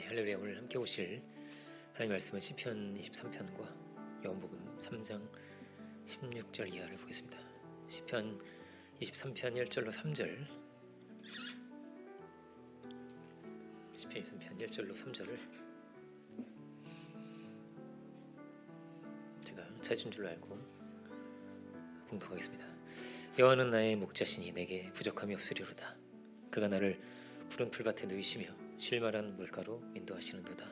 할렐루야. 오늘 함께 오실 하나님 말씀은 시편 23편과 요한복음 3장 16절 이하를 보겠습니다. 시편 23편 1절로 3절, 시편 23편 1절로 3절을 제가 찾은 줄로 알고 봉독하겠습니다. 여호와는 나의 목자시니 내게 부족함이 없으리로다. 그가 나를 푸른 풀밭에 누이시며 쉴만한 물가로 인도하시는도다.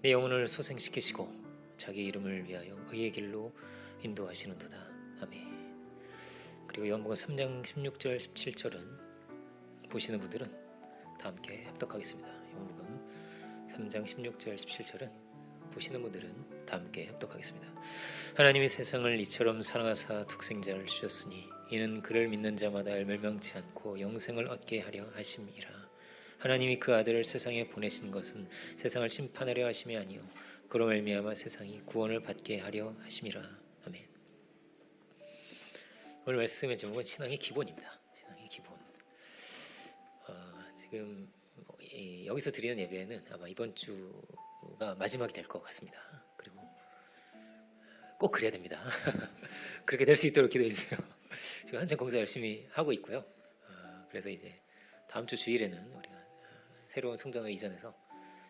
내 영혼을 소생시키시고 자기 이름을 위하여 의의 길로 인도하시는도다. 아멘. 그리고 요한복음 3장 16절 17절은 보시는 분들은 다 함께 합독하겠습니다. 요한복음 3장 16절 17절은 보시는 분들은 다 함께 합독하겠습니다. 하나님이 세상을 이처럼 사랑하사 독생자를 주셨으니 이는 그를 믿는 자마다 멸망치 않고 영생을 얻게 하려 하심이라. 하나님이 그 아들을 세상에 보내신 것은 세상을 심판하려 하심이 아니요 그로 말미암아 세상이 구원을 받게 하려 하심이라. 아멘. 오늘 말씀의 제목은 신앙의 기본입니다. 신앙의 기본. 지금 여기서 드리는 예배는 아마 이번 주가 마지막이 될 것 같습니다. 그리고 꼭 그래야 됩니다. 그렇게 될 수 있도록 기도해 주세요. 지금 한참 공사 열심히 하고 있고요. 그래서 이제 다음 주 주일에는 우리가 새로운 성전을 이전해서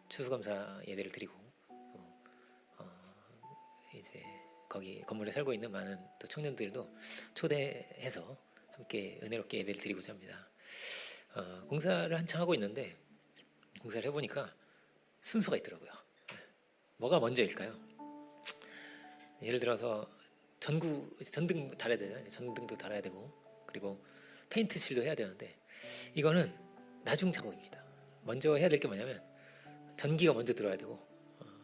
추수감사 예배를 드리고 또 이제 거기 건물에 살고 있는 많은 또 청년들도 초대해서 함께 은혜롭게 예배를 드리고자 합니다. 공사를 한창 하고 있는데 공사를 해보니까 순서가 있더라고요. 뭐가 먼저일까요? 예를 들어서 전등 달아야 되잖아요. 전등도 달아야 되고 그리고 페인트 칠도 해야 되는데 이거는 나중 작업입니다. 먼저 해야 될 게 뭐냐면 전기가 먼저 들어야 되고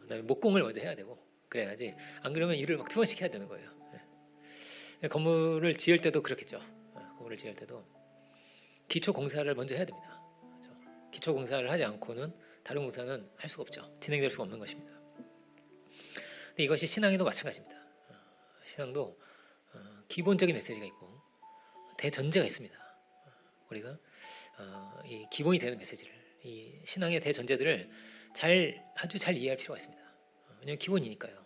그다음에 목공을 먼저 해야 되고 그래야지 안 그러면 일을 막 2번씩 해야 되는 거예요. 건물을 지을 때도 그렇겠죠. 건물을 지을 때도 기초 공사를 먼저 해야 됩니다. 그렇죠? 기초 공사를 하지 않고는 다른 공사는 할 수가 없죠. 진행될 수가 없는 것입니다. 근데 이것이 신앙에도 마찬가지입니다. 신앙도 기본적인 메시지가 있고 대전제가 있습니다. 우리가 이 기본이 되는 메시지를, 이 신앙의 대전제들을 아주 잘 이해할 필요가 있습니다. 왜냐하면 기본이니까요.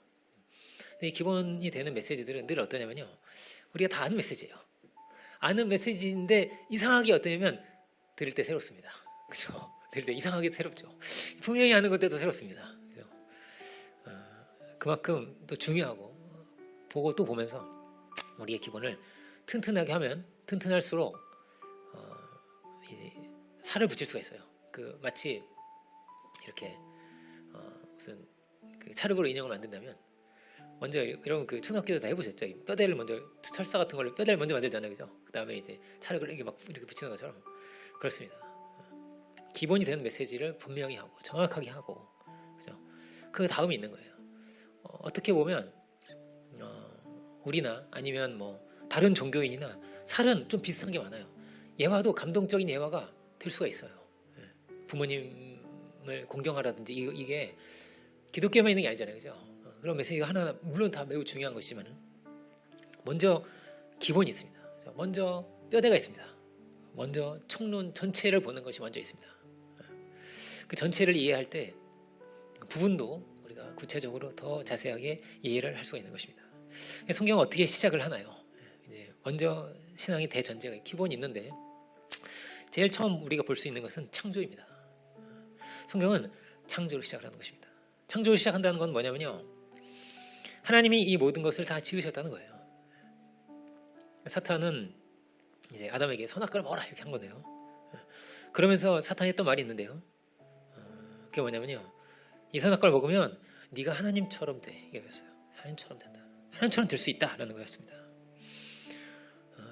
근데 이 기본이 되는 메시지들은 늘 어떠냐면요, 우리가 다 아는 메시지예요. 아는 메시지인데 이상하게 어떠냐면 들을 때 새롭습니다. 그렇죠? 들을 때 이상하게 새롭죠. 분명히 아는 것들도 새롭습니다. 그렇죠? 그만큼 또 중요하고 보고 또 보면서 우리의 기본을 튼튼하게 하면 튼튼할수록 이제 살을 붙일 수가 있어요. 마치 이렇게 무슨 찰흙으로 인형을 만든다면 먼저 이런 초등학교에서 다 해보셨죠? 뼈대를 먼저 철사 같은 걸로 뼈대를 먼저 만들잖아요, 그죠? 그 다음에 이제 찰흙을 이렇게 붙이는 것처럼 그렇습니다. 기본이 되는 메시지를 분명히 하고 정확하게 하고, 그죠? 그 다음이 있는 거예요. 어떻게 보면 우리나 아니면 뭐 다른 종교인이나 살은 좀 비슷한 게 많아요. 예화도 감동적인 예화가 될 수가 있어요. 부모님을 공경하라든지 이게 기독교에만 있는 게 아니잖아요, 그죠? 그런 메시지가 하나 물론 다 매우 중요한 것이지만 먼저 기본이 있습니다. 그죠? 먼저 뼈대가 있습니다. 먼저 총론 전체를 보는 것이 먼저 있습니다. 그 전체를 이해할 때 부분도 우리가 구체적으로 더 자세하게 이해를 할 수가 있는 것입니다. 성경은 어떻게 시작을 하나요? 이제 먼저 신앙의 대전제가 기본이 있는데 제일 처음 우리가 볼 수 있는 것은 창조입니다. 성경은 창조를 시작하는 것입니다. 창조를 시작한다는 건 뭐냐면요, 하나님이 이 모든 것을 다 지으셨다는 거예요. 사탄은 이제 아담에게 선악과를 먹어라 이렇게 한 거네요. 그러면서 사탄이 했던 말이 있는데요, 그게 뭐냐면요, 이 선악과를 먹으면 네가 하나님처럼 돼 이거였어요. 하나님처럼 된다. 하나님처럼 될 수 있다라는 거였습니다.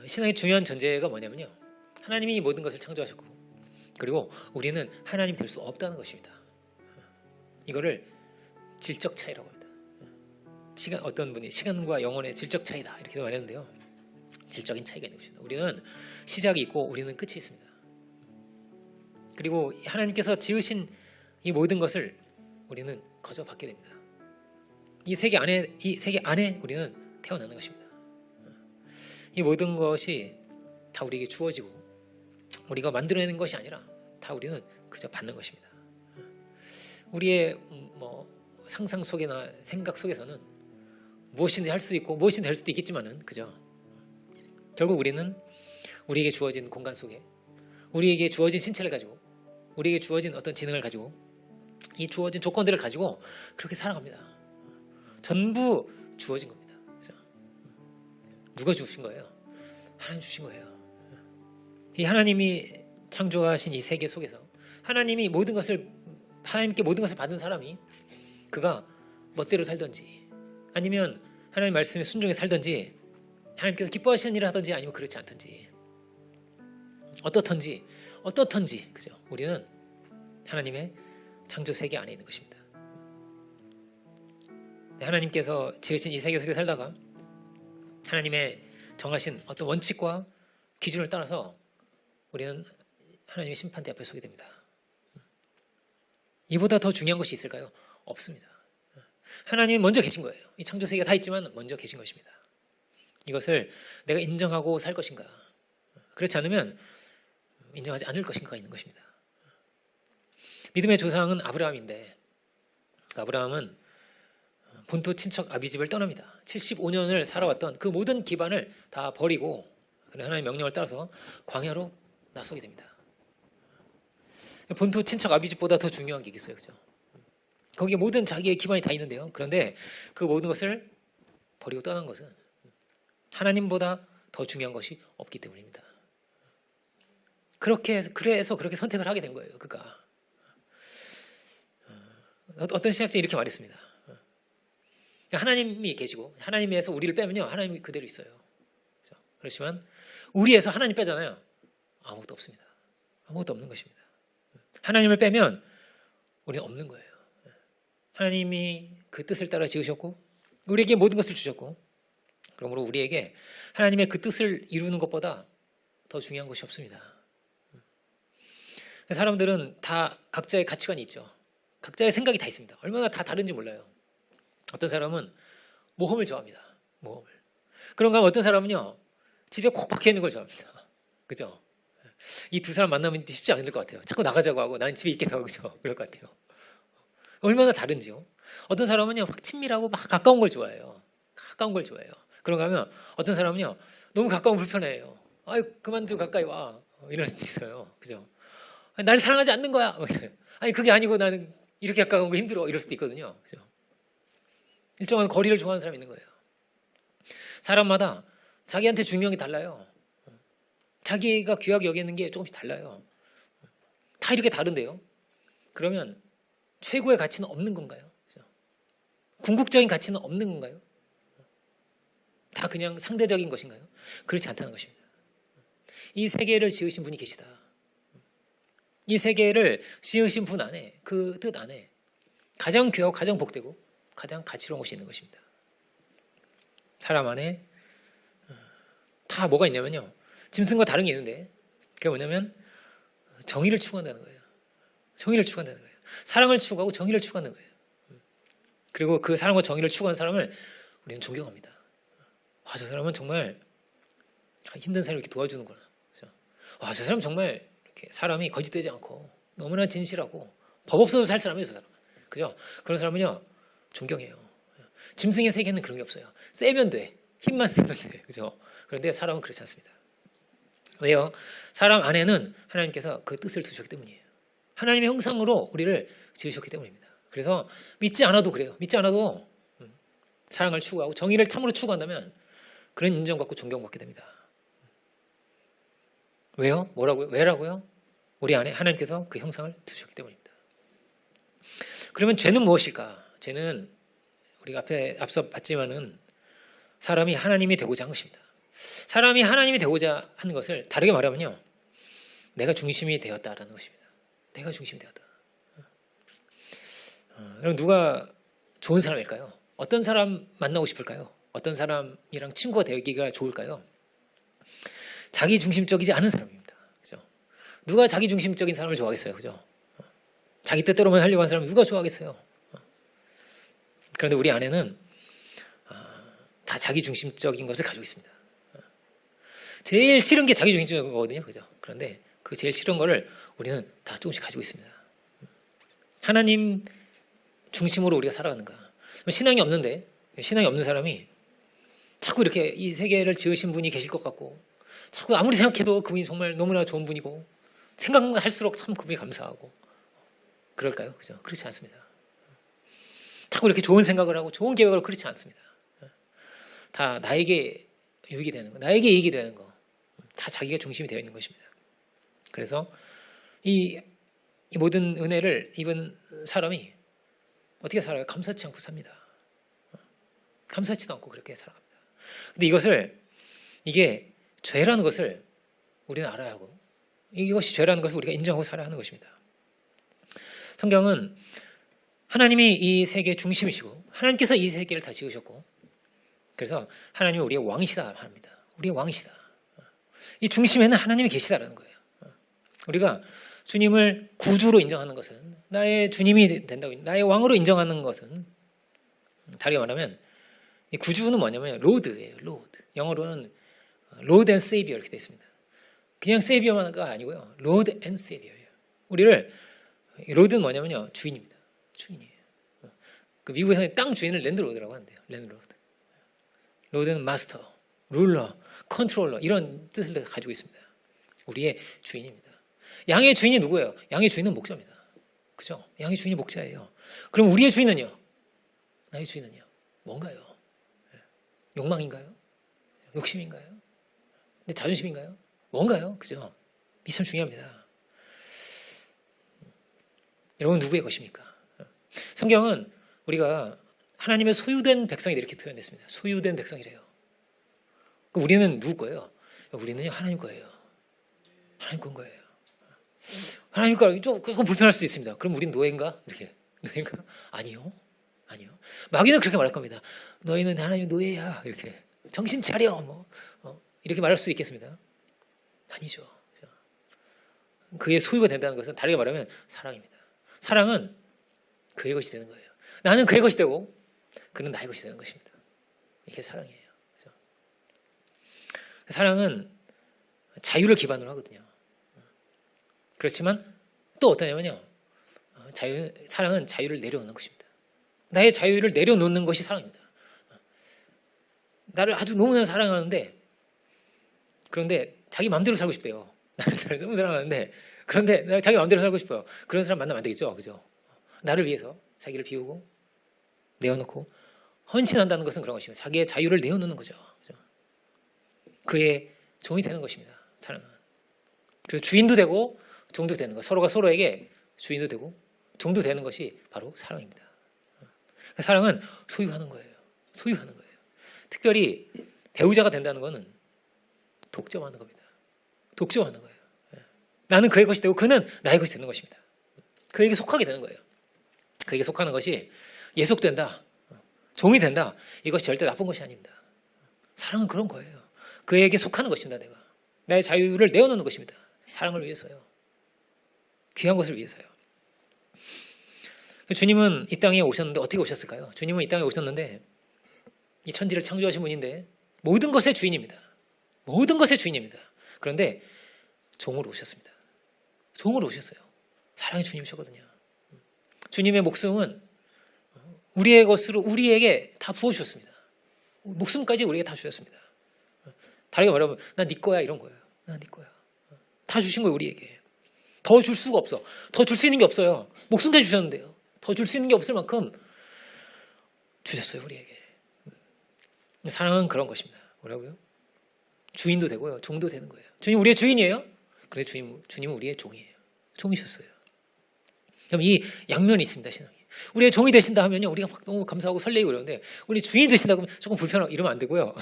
신앙의 중요한 전제가 뭐냐면요, 하나님이 이 모든 것을 창조하셨고 그리고 우리는 하나님이 될 수 없다는 것입니다. 이거를 질적 차이라고 합니다. 어떤 분이 시간과 영혼의 질적 차이다 이렇게 말했는데요, 질적인 차이가 있는 것입니다. 우리는 시작이 있고 우리는 끝이 있습니다. 그리고 하나님께서 지으신 이 모든 것을 우리는 거저 받게 됩니다. 이 세계 안에 우리는 태어나는 것입니다. 이 모든 것이 다 우리에게 주어지고 우리가 만들어내는 것이 아니라 다 우리는 그저 받는 것입니다. 우리의 뭐 상상 속이나 생각 속에서는 무엇인지 할 수 있고 무엇인지 될 수도 있겠지만은, 그죠? 결국 우리는 우리에게 주어진 공간 속에, 우리에게 주어진 신체를 가지고, 우리에게 주어진 어떤 지능을 가지고, 이 주어진 조건들을 가지고 그렇게 살아갑니다. 전부 주어진 겁니다. 그죠? 누가 주신 거예요? 하나님 주신 거예요. 이 하나님이 창조하신 이 세계 속에서 하나님께 모든 것을 받은 사람이, 그가 멋대로 살든지 아니면 하나님 말씀에 순종해 살든지, 하나님께서 기뻐하시는 일을 하든지 아니면 그렇지 않든지, 어떻든지, 그죠? 우리는 하나님의 창조 세계 안에 있는 것입니다. 하나님께서 지으신 이 세계 속에 살다가 하나님의 정하신 어떤 원칙과 기준을 따라서 우리는 하나님의 심판대 앞에 서게 됩니다. 이보다 더 중요한 것이 있을까요? 없습니다. 하나님이 먼저 계신 거예요. 이 창조 세계가 다 있지만 먼저 계신 것입니다. 이것을 내가 인정하고 살 것인가, 그렇지 않으면 인정하지 않을 것인가가 있는 것입니다. 믿음의 조상은 아브라함인데, 아브라함은 본토 친척 아비집을 떠납니다. 75년을 살아왔던 그 모든 기반을 다 버리고 하나님의 명령을 따라서 광야로 나서게 됩니다. 본토 친척 아비집보다 더 중요한 게 있겠어요, 그죠? 거기에 모든 자기의 기반이 다 있는데요. 그런데 그 모든 것을 버리고 떠난 것은 하나님보다 더 중요한 것이 없기 때문입니다. 그래서 그렇게 선택을 하게 된 거예요, 그가. 어떤 신학자는 이렇게 말했습니다. 하나님이 계시고 하나님에서 우리를 빼면요, 하나님이 그대로 있어요. 그렇지만 우리에서 하나님 빼잖아요. 아무것도 없습니다. 아무것도 없는 것입니다. 하나님을 빼면 우리는 없는 거예요. 하나님이 그 뜻을 따라 지으셨고 우리에게 모든 것을 주셨고, 그러므로 우리에게 하나님의 그 뜻을 이루는 것보다 더 중요한 것이 없습니다. 사람들은 다 각자의 가치관이 있죠. 각자의 생각이 다 있습니다. 얼마나 다 다른지 몰라요. 어떤 사람은 모험을 좋아합니다. 모험을. 그런가 하면 어떤 사람은요, 집에 콕 박혀 있는 걸 좋아합니다. 그죠? 이 두 사람 만나면 쉽지 않을 것 같아요. 자꾸 나가자고 하고 난 집에 있겠다고, 그죠? 그럴 것 같아요. 얼마나 다른지요. 어떤 사람은요, 확 친밀하고 막 가까운 걸 좋아해요. 가까운 걸 좋아해요. 그런가 하면 어떤 사람은요, 너무 가까운 불편해요. 아유, 그만 좀 가까이 와. 이럴 수도 있어요. 그죠? 날 사랑하지 않는 거야. 아니, 그게 아니고 나는 이렇게 가까운 거 힘들어. 이럴 수도 있거든요. 그죠? 일정한 거리를 좋아하는 사람이 있는 거예요. 사람마다 자기한테 중요한 게 달라요. 자기가 귀하게 여기는 게 조금씩 달라요. 다 이렇게 다른데요. 그러면 최고의 가치는 없는 건가요? 그죠? 궁극적인 가치는 없는 건가요? 다 그냥 상대적인 것인가요? 그렇지 않다는 것입니다. 이 세계를 지으신 분이 계시다. 이 세계를 지으신 분 안에, 그 뜻 안에 가장 귀하고 가장 복되고 가장 가치로운 것이 있는 것입니다. 사람 안에 다 뭐가 있냐면요, 짐승과 다른 게 있는데, 그게 뭐냐면 정의를 추구한다는 거예요. 정의를 추구한다는 거예요. 사랑을 추구하고 정의를 추구하는 거예요. 그리고 그 사랑과 정의를 추구하는 사람을 우리는 존경합니다. 와, 저 사람은 정말 힘든 사람을 이렇게 도와주는구나. 그렇죠? 와, 저 사람 정말 이렇게 사람이 거짓되지 않고 너무나 진실하고 법 없어도 살 사람이에요, 저 사람. 그죠? 그런 사람은요, 존경해요. 짐승의 세계는 그런 게 없어요. 세면 돼. 힘만 세면 돼. 그죠? 그런데 사람은 그렇지 않습니다. 왜요? 사람 안에는 하나님께서 그 뜻을 두셨기 때문이에요. 하나님의 형상으로 우리를 지으셨기 때문입니다. 그래서 믿지 않아도 그래요. 믿지 않아도 사랑을 추구하고 정의를 참으로 추구한다면 그런 인정받고 존경받게 됩니다. 왜요? 뭐라고요? 왜라고요? 우리 안에 하나님께서 그 형상을 두셨기 때문입니다. 그러면 죄는 무엇일까? 죄는 우리가 앞서 봤지만은 사람이 하나님이 되고자 한 것입니다. 사람이 하나님이 되고자 하는 것을 다르게 말하면요, 내가 중심이 되었다라는 것입니다. 내가 중심이 되었다. 그럼 누가 좋은 사람일까요? 어떤 사람 만나고 싶을까요? 어떤 사람이랑 친구가 되기가 좋을까요? 자기 중심적이지 않은 사람입니다. 그죠? 누가 자기 중심적인 사람을 좋아하겠어요? 그죠? 자기 뜻대로만 하려고 하는 사람을 누가 좋아하겠어요? 그런데 우리 안에는 다 자기 중심적인 것을 가지고 있습니다. 제일 싫은 게 자기 중심적인 거거든요. 그죠? 그런데 그 제일 싫은 거를 우리는 다 조금씩 가지고 있습니다. 하나님 중심으로 우리가 살아가는가? 신앙이 없는데, 신앙이 없는 사람이 자꾸 이렇게 이 세계를 지으신 분이 계실 것 같고, 자꾸 아무리 생각해도 그분이 정말 너무나 좋은 분이고, 생각할수록 참 그분이 감사하고, 그럴까요? 그죠? 그렇지 않습니다. 자꾸 이렇게 좋은 생각을 하고 좋은 계획을 하고 그렇지 않습니다. 다 나에게 유익이 되는 거, 나에게 이익이 되는 거, 다 자기가 중심이 되어 있는 것입니다. 그래서 이 모든 은혜를 입은 사람이 어떻게 살아요? 감사치 않고 삽니다. 감사치도 않고 그렇게 살아갑니다. 근데 이게 죄라는 것을 우리는 알아야 하고, 이것이 죄라는 것을 우리가 인정하고 살아야 하는 것입니다. 성경은 하나님이 이 세계의 중심이시고 하나님께서 이 세계를 다 지으셨고, 그래서 하나님이 우리의 왕이시다 합니다. 우리의 왕이시다. 이 중심에는 하나님이 계시다라는 거예요. 우리가 주님을 구주로 인정하는 것은, 나의 주님이 된다고, 나의 왕으로 인정하는 것은, 다르게 말하면 이 구주는 뭐냐면 로드예요. 로드. 영어로는 로드 앤 세이비어 이렇게 되어 있습니다. 그냥 세이비어만가 아니고요. 로드 앤 세이비어예요. 우리를, 로드는 뭐냐면요, 주인입니다. 주인이에요. 그 미국에서는 땅 주인을 랜드로드라고 하는데요. 랜드로드. 로드는 마스터, 룰러, 컨트롤러, 이런 뜻을 가지고 있습니다. 우리의 주인입니다. 양의 주인이 누구예요? 양의 주인은 목자입니다. 그죠? 양의 주인이 목자예요. 그럼 우리의 주인은요? 나의 주인은요? 뭔가요? 욕망인가요? 욕심인가요? 내 자존심인가요? 뭔가요? 그죠? 이 참 중요합니다. 여러분, 누구의 것입니까? 성경은 우리가 하나님의 소유된 백성이다 이렇게 표현했습니다. 소유된 백성이래요. 우리는 누구 거예요? 우리는 하나님 거예요. 하나님 건 거예요. 하나님 거 좀 그거 불편할 수 있습니다. 그럼 우린 노예인가? 이렇게 노예인가? 아니요. 마귀는 그렇게 말할 겁니다. 너희는 하나님의 노예야. 이렇게 정신 차려. 이렇게 말할 수 있겠습니다. 아니죠. 그의 소유가 된다는 것은 다르게 말하면 사랑입니다. 사랑은 그의 것이 되는 거예요. 나는 그의 것이 되고 그는 나의 것이 되는 것입니다. 이게 사랑이에요. 그렇죠? 사랑은 자유를 기반으로 하거든요. 그렇지만 또 어떠냐면요, 사랑은 자유를 내려놓는 것입니다. 나의 자유를 내려놓는 것이 사랑입니다. 나를 아주 너무나 사랑하는데, 그런데 자기 마음대로 살고 싶대요. 나를 너무 사랑하는데, 그런데 자기 마음대로 살고 싶어요. 그런 사람 만나면 안 되겠죠. 그죠? 나를 위해서 자기를 비우고 내어놓고 헌신한다는 것은 그런 것입니다. 자기의 자유를 내어놓는 거죠. 그죠? 그의 종이 되는 것입니다. 사랑은. 그래서 주인도 되고 종도 되는 것, 서로가 서로에게 주인도 되고 종도 되는 것이 바로 사랑입니다. 사랑은 소유하는 거예요. 소유하는 거예요. 특별히 배우자가 된다는 것은 독점하는 겁니다. 독점하는 거예요. 나는 그의 것이 되고 그는 나의 것이 되는 것입니다. 그에게 속하게 되는 거예요. 그에게 속하는 것이 예속된다, 종이 된다, 이것이 절대 나쁜 것이 아닙니다. 사랑은 그런 거예요. 그에게 속하는 것입니다. 내가 나의 자유를 내어놓는 것입니다. 사랑을 위해서요. 귀한 것을 위해서요. 주님은 이 땅에 오셨는데 어떻게 오셨을까요? 주님은 이 땅에 오셨는데 이 천지를 창조하신 분인데 모든 것의 주인입니다. 모든 것의 주인입니다. 그런데 종으로 오셨습니다. 종으로 오셨어요. 사랑의 주님이셨거든요. 주님의 목숨은 우리의 것으로 우리에게 다 부어주셨습니다. 목숨까지 우리에게 다 주셨습니다. 다르게 말하면 나 네 거야 이런 거예요. 나 네 거야. 다 주신 거예요. 우리에게. 더 줄 수가 없어. 더 줄 수 있는 게 없어요. 목숨까지 주셨는데요. 더 줄 수 있는 게 없을 만큼 주셨어요. 우리에게. 사랑은 그런 것입니다. 뭐라고요? 주인도 되고요. 종도 되는 거예요. 주님 우리의 주인이에요. 그런데 주님은 우리의 종이에요. 종이셨어요. 그럼 이 양면이 있습니다. 신앙이. 우리의 종이 되신다 하면요, 우리가 막 너무 감사하고 설레고 그러는데 우리 주인이 되신다 그러면 조금 불편하고 이러면 안 되고요.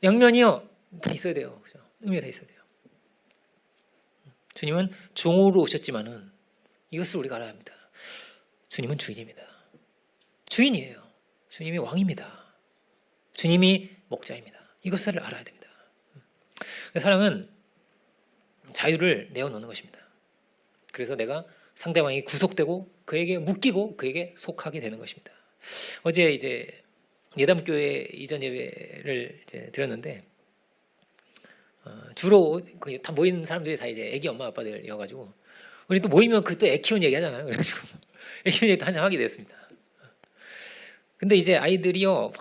양면이요 다 있어야 돼요. 그죠? 의미가 다 있어야 돼요. 주님은 종으로 오셨지만은 이것을 우리가 알아야 합니다. 주님은 주인입니다. 주인이에요. 주님이 왕입니다. 주님이 목자입니다. 이것을 알아야 됩니다. 사랑은 자유를 내어놓는 것입니다. 그래서 내가 상대방이 구속되고 그에게 묶이고 그에게 속하게 되는 것입니다. 어제 이제 예담교회 이전 예배를 이제 드렸는데 주로 다 모인 사람들이 다 이제 애기 엄마 아빠들이어가지고 우리 또 모이면 그 또 애 키우는 얘기 하잖아요. 그래가지고 애 키우는 얘기도 한참 하게 됐습니다. 근데 이제 아이들이요,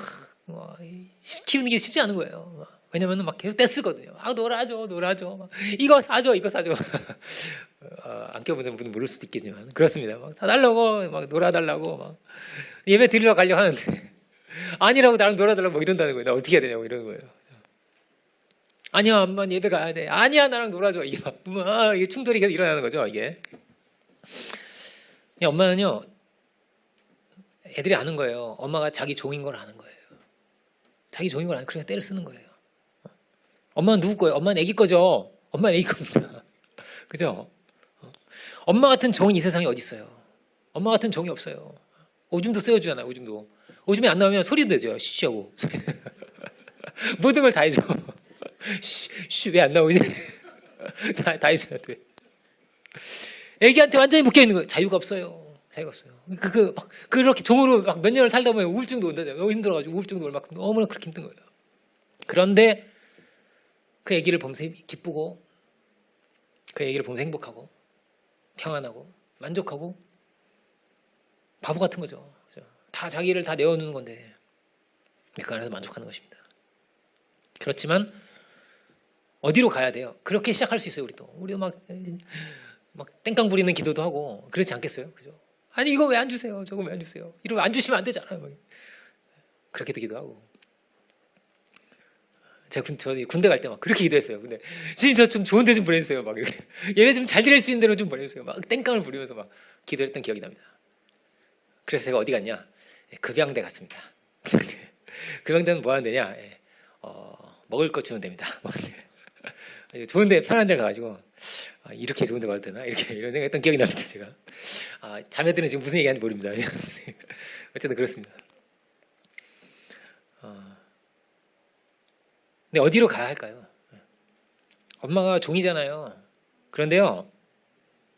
키우는 게 쉽지 않은 거예요. 왜냐면은 막 계속 떼쓰거든요. 놀아줘. 막 이거 사줘. 안 껴보는 분은 모를 수도 있겠지만 그렇습니다. 막 사달라고, 막 놀아달라고, 막 예배 드리러 가려고 하는데 아니라고 나랑 놀아달라고 막 이런다는 거예요. 나 어떻게 해야 되냐고 이러는 거예요. 아니야, 엄마 예배 가야 돼. 아니야, 나랑 놀아줘. 이게 막 이게 충돌이 계속 일어나는 거죠. 이게 엄마는요, 애들이 아는 거예요. 엄마가 자기 종인 걸 아는 거예요. 자기 종인 걸 아는, 그러니까 때를 쓰는 거예요. 엄마는 누구 거예요? 엄마는 애기 거죠. 엄마는 애기 겁니다. 그죠? 엄마 같은 종이 이 세상에 어디 있어요? 엄마 같은 종이 없어요. 오줌도 쐬어주잖아요. 오줌이 안 나오면 소리도 내죠. 쉬하고 모든 걸 다 해줘. 왜 안 나오지? 다 해줘야 돼. 애기한테 완전히 묶여 있는 거예요. 자유가 없어요. 그렇게 종으로 막 몇 년을 살다 보면 우울증도 온다잖아요. 너무 힘들어가지고 우울증도 올 만큼 너무나 그렇게 힘든 거예요. 그런데 그 애기를 보면서 기쁘고, 그 애기를 보면서 행복하고 평안하고 만족하고, 바보 같은 거죠. 다 자기를 다 내어놓는 건데 그 안에서 만족하는 것입니다. 그렇지만 어디로 가야 돼요? 그렇게 시작할 수 있어요. 우리도 막 땡깡 부리는 기도도 하고 그렇지 않겠어요? 그죠? 아니 이거 왜 안 주세요? 저거 왜 안 주세요? 이러면 안 주시면 안 되잖아요. 그렇게 기도 하고. 제가 군대 갈 때 막 그렇게 기도했어요. 근데 주님 저 좀 좋은 데 좀 보내주세요. 막 이렇게 예배 좀 잘 드릴 수 있는 대로 좀 보내주세요. 막 땡깡을 부리면서 막 기도했던 기억이 납니다. 그래서 제가 어디 갔냐? 급양대 갔습니다. 급양대는 뭐 하는 데냐? 먹을 거 주는 데입니다. 좋은데 편한 데 가가지고 이렇게 좋은 데 가도 되나? 이런 생각했던 기억이 납니다. 제가 자매들은 지금 무슨 얘기하는지 모릅니다. 어쨌든 그렇습니다. 근데 어디로 가야 할까요? 엄마가 종이잖아요. 그런데요,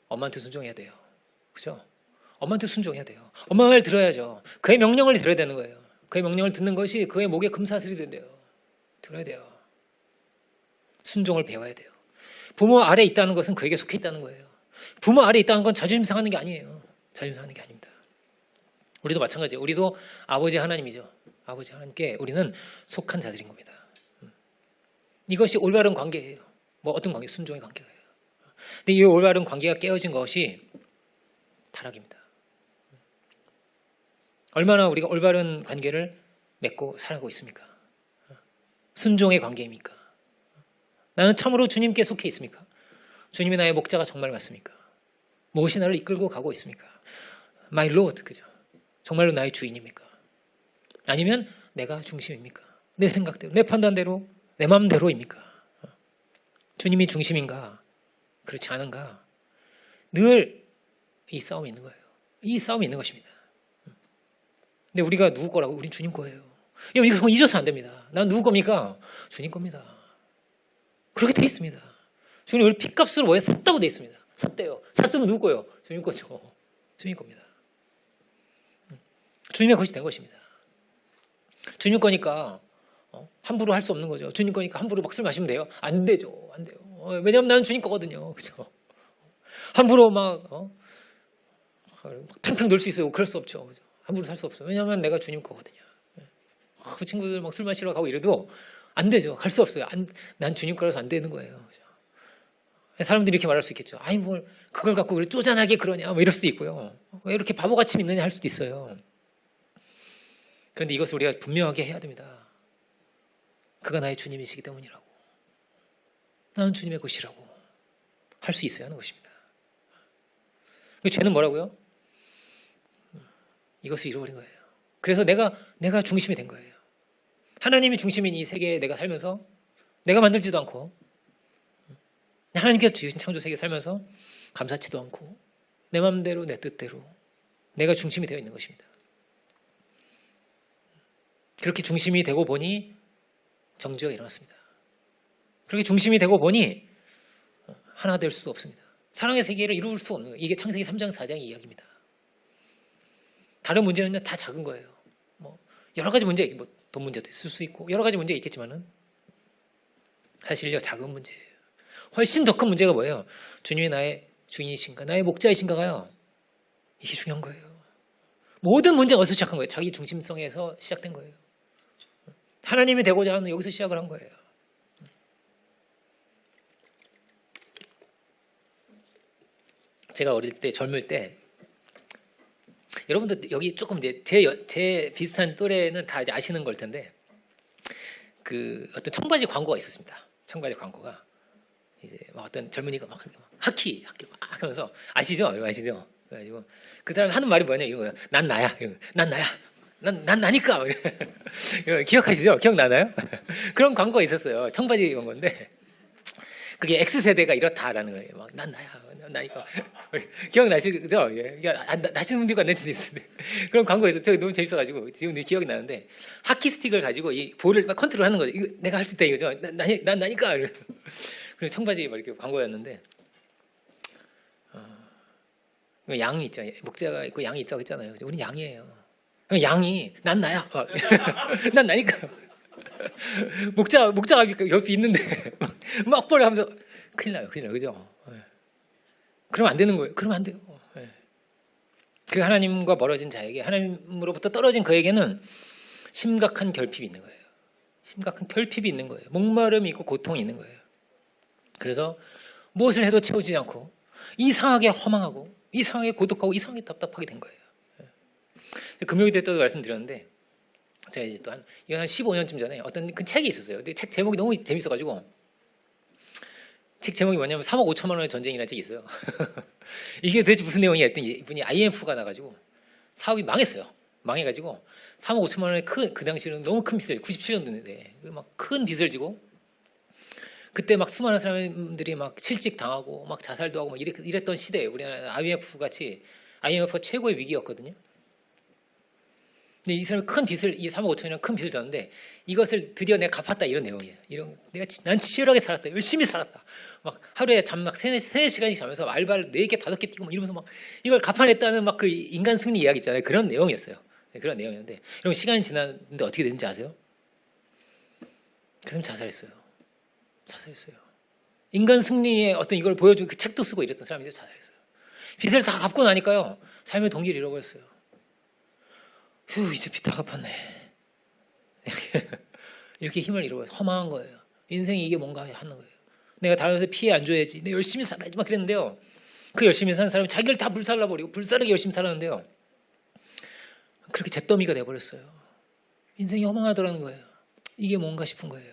엄마한테 순종해야 돼요. 그죠? 엄마한테 순종해야 돼요. 엄마 말 들어야죠. 그의 명령을 들어야 되는 거예요. 그의 명령을 듣는 것이 그의 목에 금사슬이 된대요. 들어야 돼요. 순종을 배워야 돼요. 부모 아래에 있다는 것은 그에게 속해 있다는 거예요. 부모 아래에 있다는 건 자존심 상하는 게 아니에요. 자존심 상하는 게 아닙니다. 우리도 마찬가지예요. 우리도 아버지 하나님이죠. 아버지 하나님께 우리는 속한 자들인 겁니다. 이것이 올바른 관계예요. 뭐 어떤 관계? 순종의 관계예요. 근데 이 올바른 관계가 깨어진 것이 타락입니다. 얼마나 우리가 올바른 관계를 맺고 살아가고 있습니까? 순종의 관계입니까? 나는 참으로 주님께 속해 있습니까? 주님이 나의 목자가 정말 맞습니까? 무엇이 나를 이끌고 가고 있습니까? My Lord, 그죠? 정말로 나의 주인입니까? 아니면 내가 중심입니까? 내 생각대로, 내 판단대로, 내 마음대로입니까? 주님이 중심인가? 그렇지 않은가? 늘 이 싸움이 있는 거예요. 이 싸움이 있는 것입니다. 근데 우리가 누구 거라고? 우린 주님 거예요. 이거 잊어서 안 됩니다. 난 누구 겁니까? 주님 겁니다. 그렇게 돼 있습니다. 주님 우리 핏값으로 뭐에 샀다고 돼 있습니다. 샀대요. 샀으면 누구 거예요? 주님 거죠. 주님 겁니다. 주님의 것이 된 것입니다. 주님 거니까 함부로 할 수 없는 거죠. 주님 거니까 함부로 막 술 마시면 돼요? 안 되죠. 안 돼요. 왜냐하면 나는 주님 거거든요. 그죠? 함부로 막 팽팽 놀 수 있어요. 그럴 수 없죠. 그죠? 함부로 살 수 없어요. 왜냐하면 내가 주님 거거든요. 그 친구들 막 술 마시러 가고 이래도 안 되죠. 갈 수 없어요. 난 주님 거라서 안 되는 거예요. 그죠? 사람들이 이렇게 말할 수 있겠죠. 아니 뭘 그걸 갖고 왜 쪼잔하게 그러냐 뭐 이럴 수도 있고요. 왜 이렇게 바보같이 믿느냐 할 수도 있어요. 그런데 이것을 우리가 분명하게 해야 됩니다. 그가 나의 주님이시기 때문이라고. 나는 주님의 것이라고 할 수 있어야 하는 것입니다. 죄는 뭐라고요? 이것을 잃어버린 거예요. 그래서 내가 중심이 된 거예요. 하나님이 중심인 이 세계에 내가 살면서 내가 만들지도 않고 하나님께서 지으신 창조 세계에 살면서 감사치도 않고 내 마음대로 내 뜻대로 내가 중심이 되어 있는 것입니다. 그렇게 중심이 되고 보니 정죄가 일어났습니다. 그렇게 중심이 되고 보니 하나 될 수 없습니다. 사랑의 세계를 이룰 수 없는 거예요. 이게 창세기 3장 4장의 이야기입니다. 다른 문제는 다 작은 거예요. 뭐 여러 가지 문제, 뭐 돈 문제도 있을 수 있고 여러 가지 문제가 있겠지만은 사실요 작은 문제예요. 훨씬 더 큰 문제가 뭐예요? 주님이 나의 주인이신가, 나의 목자이신가가요. 이게 중요한 거예요. 모든 문제가 어디서 시작한 거예요? 자기 중심성에서 시작된 거예요. 하나님이 되고자 하는 여기서 시작을 한 거예요. 제가 어릴 때, 젊을 때, 여러분들 여기 조금 이제 제 비슷한 또래는 다 이제 아시는 걸 텐데, 그 어떤 청바지 광고가 있었습니다. 청바지 광고가 이제 막 어떤 젊은이가 막 하키 막 하면서 아시죠? 여러분 아시죠? 그래가지고 그 사람 하는 말이 뭐냐 이런 거예요. 난 나야. 난 나야. 난 나니까. 기억하시죠? 기억나나요? 그런 광고가 있었어요. 청바지 광고인데 그게 X세대가 이렇다라는 거예요. 막 난 나야. 나 이거 기억나시죠? 나시는 분들과 안 되는 있는데 그런 광고에서 제가 너무 재밌어가지고 지금 기억이 나는데 하키 스틱을 가지고 이 볼을 막 컨트롤하는 거죠. 이거 내가 할 수 있다 이거죠. 난 나니까. 그래서 청바지 막 이렇게 광고였는데 양이 있죠. 목자가 있고 양이 있다고 했잖아요. 우린 양이에요. 양이 난 나야. 난 나니까. 목자가 옆에 있는데 막 볼을 하면서 큰일 나요. 그죠? 그러면 안 되는 거예요. 그러면 안 돼요. 그 하나님과 멀어진 자에게, 하나님으로부터 떨어진 그에게는 심각한 결핍이 있는 거예요. 심각한 결핍이 있는 거예요. 목마름이 있고 고통이 있는 거예요. 그래서 무엇을 해도 채워지지 않고 이상하게 허망하고 이상하게 고독하고 이상하게 답답하게 된 거예요. 금요일 때도 말씀드렸는데 제가 이제 또 한 15년쯤 전에 어떤 그 책이 있었어요. 근데 책 제목이 너무 재밌어가지고 책 제목이 뭐냐면 3억 5천만 원의 전쟁이라는 책이 있어요. 이게 도대체 무슨 내용이야 했더니 이분이 IMF가 나가지고 사업이 망했어요. 망해가지고 3억 5천만 원의 그 당시에는 너무 큰 빚을 97년도인데 막 큰 빚을 지고 그때 막 수많은 사람들이 막 실직 당하고 막 자살도 하고 막 이랬던 시대예요. 우리나라 IMF가 최고의 위기였거든요. 근데 이 사람이 큰 빚을 이 3억 5천이라는 큰 빚을 졌는데 이것을 드디어 내가 갚았다 이런 내용이에요. 난 치열하게 살았다. 열심히 살았다. 막 하루에 잠 막 3-4시간씩 자면서 알바를 4개 5개 뛰고 막 이러면서 막 이걸 갚아냈다는 막 그 인간 승리 이야기 있잖아요. 그런 내용이었어요. 그런 내용이었는데 여러분 시간이 지났는데 어떻게 됐는지 아세요? 그 사람 자살했어요. 인간 승리의 어떤 이걸 보여준 그 책도 쓰고 이랬던 사람이 자살했어요. 빚을 다 갚고 나니까요. 삶의 동기를 잃어버렸어요. 휴, 이제 빚 다 갚았네. 이렇게 힘을 잃어버려요. 허망한 거예요. 인생이 이게 뭔가 하는 거예요. 내가 다른 데서 피해 안 줘야지. 내가 열심히 살아야지 막 그랬는데요. 그 열심히 사는 사람이 자기를 다 불살라버리고 불사르게 열심히 살았는데요. 그렇게 잿더미가 돼버렸어요. 인생이 허망하더라는 거예요. 이게 뭔가 싶은 거예요.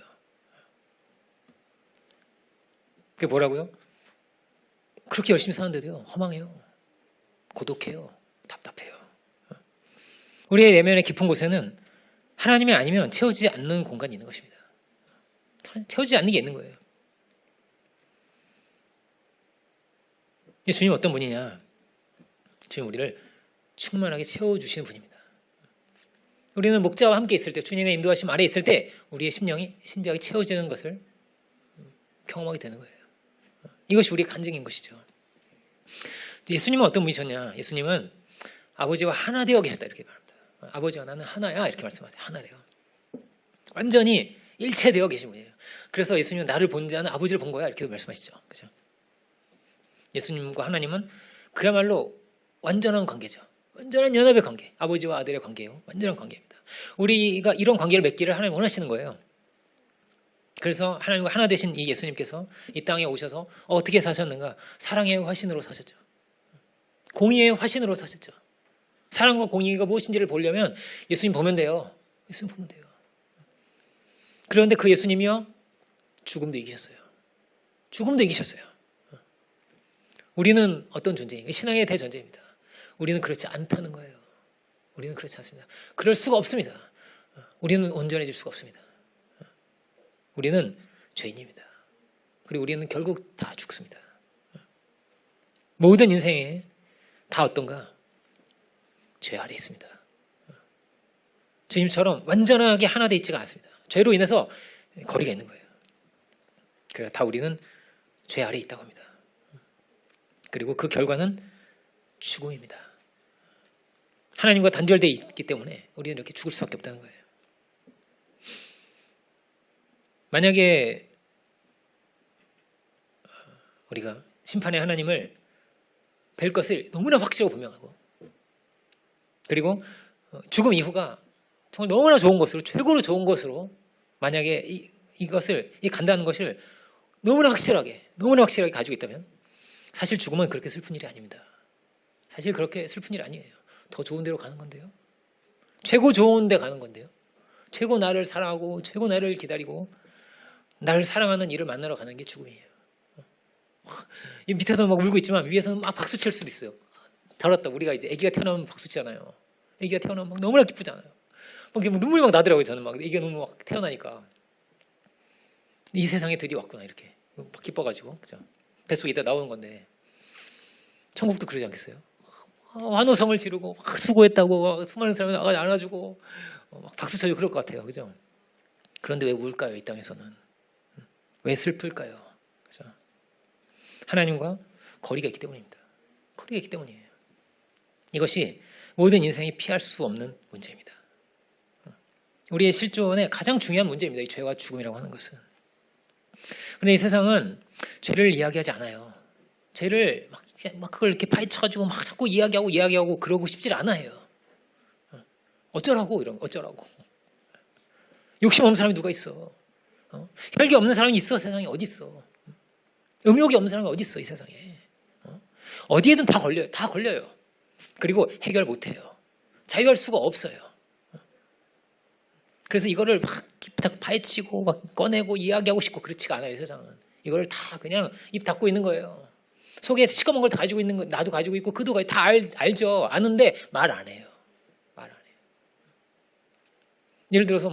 그게 뭐라고요? 그렇게 열심히 사는데도요. 허망해요. 고독해요. 답답해요. 우리의 내면의 깊은 곳에는 하나님이 아니면 채우지 않는 공간이 있는 것입니다. 채우지 않는 게 있는 거예요. 주님 어떤 분이냐? 주님 우리를 충만하게 채워주시는 분입니다. 우리는 목자와 함께 있을 때, 주님의 인도하심 아래 있을 때 우리의 심령이 신비하게 채워지는 것을 경험하게 되는 거예요. 이것이 우리의 간증인 것이죠. 예수님은 어떤 분이셨냐? 예수님은 아버지와 하나 되어 계셨다 이렇게 말합니다. 아버지와 나는 하나야 이렇게 말씀하세요. 하나래요. 완전히 일체되어 계신 분이에요. 그래서 예수님은 나를 본 자는 아버지를 본 거야 이렇게 말씀하시죠. 그렇죠? 예수님과 하나님은 그야말로 완전한 관계죠. 완전한 연합의 관계. 아버지와 아들의 관계예요. 완전한 관계입니다. 우리가 이런 관계를 맺기를 하나님 원하시는 거예요. 그래서 하나님과 하나 되신 이 예수님께서 이 땅에 오셔서 어떻게 사셨는가? 사랑의 화신으로 사셨죠. 공의의 화신으로 사셨죠. 사랑과 공의가 무엇인지를 보려면 예수님 보면 돼요. 예수님 보면 돼요. 그런데 그 예수님이요. 죽음도 이기셨어요. 죽음도 이기셨어요. 우리는 어떤 존재인가? 신앙의 대전제입니다. 우리는 그렇지 않다는 거예요. 우리는 그렇지 않습니다. 그럴 수가 없습니다. 우리는 온전해질 수가 없습니다. 우리는 죄인입니다. 그리고 우리는 결국 다 죽습니다. 모든 인생에 다 어떤가? 죄 아래 있습니다. 주님처럼 완전하게 하나 되어 있지가 않습니다. 죄로 인해서 거리가 있는 거예요. 그래서 다 우리는 죄 아래 있다고 합니다. 그리고 그 결과는 죽음입니다. 하나님과 단절되어 있기 때문에 우리는 이렇게 죽을 수밖에 없다는 거예요. 만약에 우리가 심판의 하나님을 뵐 것을 너무나 확실하고 분명하고, 그리고 죽음 이후가 정말 너무나 좋은 것으로, 최고로 좋은 것으로, 만약에 이것을, 이 간다는 것을 너무나 확실하게 가지고 있다면 사실 죽음은 그렇게 슬픈 일이 아닙니다. 사실 그렇게 슬픈 일 아니에요. 더 좋은 데로 가는 건데요. 최고 좋은 데 가는 건데요. 최고 나를 사랑하고 최고 나를 기다리고 나를 사랑하는 이를 만나러 가는 게 죽음이에요. 이 밑에서 막 울고 있지만 위에서는 막 박수 칠 수도 있어요. 다뤘다. 우리가 이제 아기가 태어나면 박수 치잖아요. 아기가 태어나면 막 너무나 기쁘잖아요. 막 눈물이 막 나더라고요. 저는 막 아기가 너무 막 태어나니까 이 세상에 드디어 왔구나 이렇게 막 기뻐가지고, 그죠? 뱃속에 있다 나오는 건데 천국도 그러지 않겠어요? 환호성을 지르고 막 수고했다고 막 수많은 사람이 안아주고 막 박수 쳐주고 그럴 것 같아요, 그죠? 그런데 왜 울까요? 이 땅에서는 왜 슬플까요? 그죠? 하나님과 거리가 있기 때문입니다. 거리가 있기 때문이에요. 이것이 모든 인생이 피할 수 없는 문제입니다. 우리의 실존의 가장 중요한 문제입니다. 이 죄와 죽음이라고 하는 것은. 그런데 이 세상은 죄를 이야기하지 않아요. 죄를 막 그걸 이렇게 파헤쳐가지고 막 자꾸 이야기하고 그러고 싶질 않아요. 어쩌라고 어쩌라고. 욕심 없는 사람이 누가 있어? 혈기 없는 사람이 있어? 세상에 어디 있어? 음욕이 없는 사람이 어디 있어 이 세상에? 어디에든 다 걸려요. 그리고 해결 못해요. 자유할 수가 없어요. 그래서 이거를 막 파헤치고 막 꺼내고 이야기하고 싶고 그렇지가 않아요. 세상은 이걸 다 그냥 입 닫고 있는 거예요. 속에 시커먼 걸 다 가지고 있는 거, 나도 가지고 있고 그도 다 알죠. 아는데 말 안 해요. 예를 들어서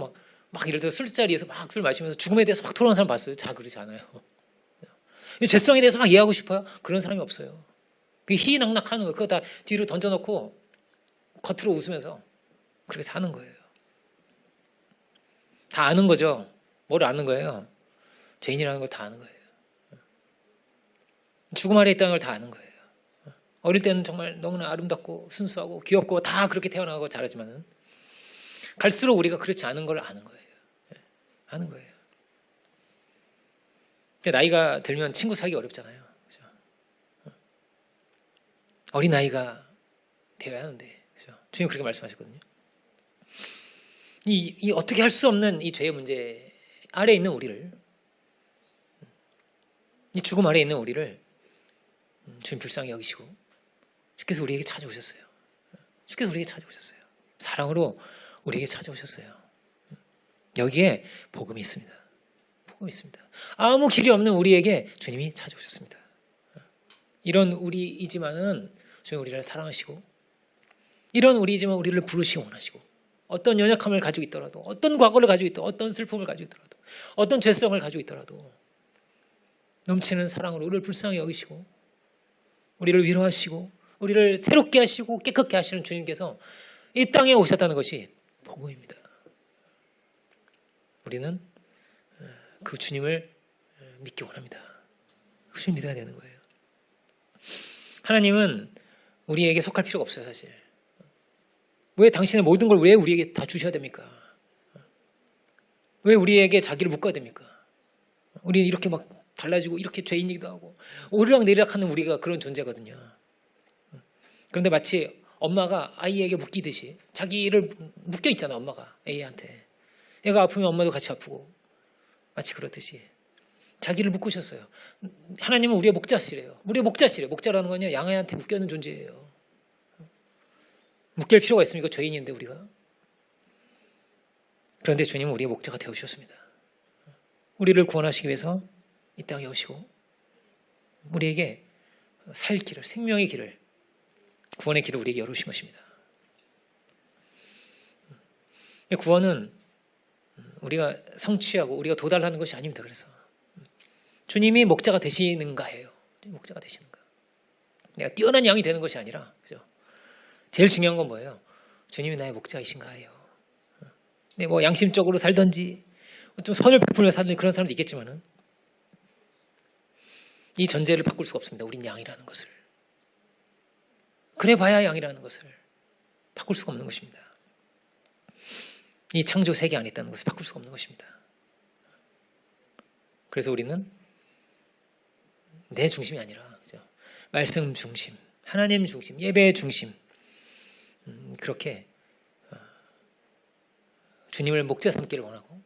막 예를 들어 술자리에서 막 술 마시면서 죽음에 대해서 막 토론하는 사람 봤어요? 자, 그렇지 않아요. 죄성에 대해서 막 이해하고 싶어요? 그런 사람이 없어요. 희희낙낙하는 거 그거 다 뒤로 던져놓고 겉으로 웃으면서 그렇게 사는 거예요. 다 아는 거죠. 뭘 아는 거예요? 죄인이라는 걸 다 아는 거예요. 죽음 아래 있다는 걸 다 아는 거예요. 어릴 때는 정말 너무나 아름답고 순수하고 귀엽고 다 그렇게 태어나고 자라지만은 갈수록 우리가 그렇지 않은 걸 아는 거예요. 아는 거예요. 나이가 들면 친구 사귀기 어렵잖아요. 그죠? 어린 나이가 되어야 하는데, 그죠? 주님 그렇게 말씀하셨거든요. 이 어떻게 할 수 없는 이 죄의 문제 아래 있는 우리를, 이 죽음 아래 있는 우리를 주님 불쌍히 여기시고 주께서 우리에게 찾아오셨어요. 주께서 우리에게 찾아오셨어요. 사랑으로 우리에게 찾아오셨어요. 여기에 복음이 있습니다. 복음이 있습니다. 아무 길이 없는 우리에게 주님이 찾아오셨습니다. 이런 우리이지만은 주님 우리를 사랑하시고, 이런 우리이지만 우리를 부르시고 원하시고, 어떤 연약함을 가지고 있더라도, 어떤 과거를 가지고 있더라도, 어떤 슬픔을 가지고 있더라도, 어떤 죄성을 가지고 있더라도 넘치는 사랑으로 우리를 불쌍히 여기시고 우리를 위로하시고 우리를 새롭게 하시고 깨끗게 하시는 주님께서 이 땅에 오셨다는 것이 복음입니다. 우리는 그 주님을 믿기 원합니다. 그 주님 믿어야 되는 거예요. 하나님은 우리에게 속할 필요가 없어요. 사실 왜 당신의 모든 걸 왜 우리에게 다 주셔야 됩니까? 왜 우리에게 자기를 묶어야 됩니까? 우리는 이렇게 막 달라지고 이렇게 죄인이기도 하고 오르락내리락하는 우리가 그런 존재거든요. 그런데 마치 엄마가 아이에게 묶이듯이 자기를 묶여 있잖아. 엄마가 애한테 애가 아프면 엄마도 같이 아프고 마치 그렇듯이 자기를 묶으셨어요. 하나님은 우리의 목자시래요. 우리의 목자시래요. 목자라는 건요 양아한테 묶여 있는 존재예요. 묶일 필요가 있습니까? 죄인인데 우리가. 그런데 주님은 우리의 목자가 되어주셨습니다. 우리를 구원하시기 위해서 이 땅에 오시고 우리에게 살 길을, 생명의 길을, 구원의 길을 우리에게 열어주신 것입니다. 구원은 우리가 성취하고 우리가 도달하는 것이 아닙니다. 그래서 주님이 목자가 되시는가예요. 목자가 되시는가. 내가 뛰어난 양이 되는 것이 아니라, 그죠? 제일 중요한 건 뭐예요? 주님이 나의 목자이신가예요. 근데 뭐 양심적으로 살든지 좀 선을 베풀며 살든지 그런 사람도 있겠지만은 이 전제를 바꿀 수가 없습니다. 우린 양이라는 것을. 그래 봐야 양이라는 것을 바꿀 수가 없는 것입니다. 이 창조 세계 안에 있다는 것을 바꿀 수가 없는 것입니다. 그래서 우리는 내 중심이 아니라, 그죠? 말씀 중심, 하나님 중심, 예배 중심, 그렇게 주님을 목자 삼기를 원하고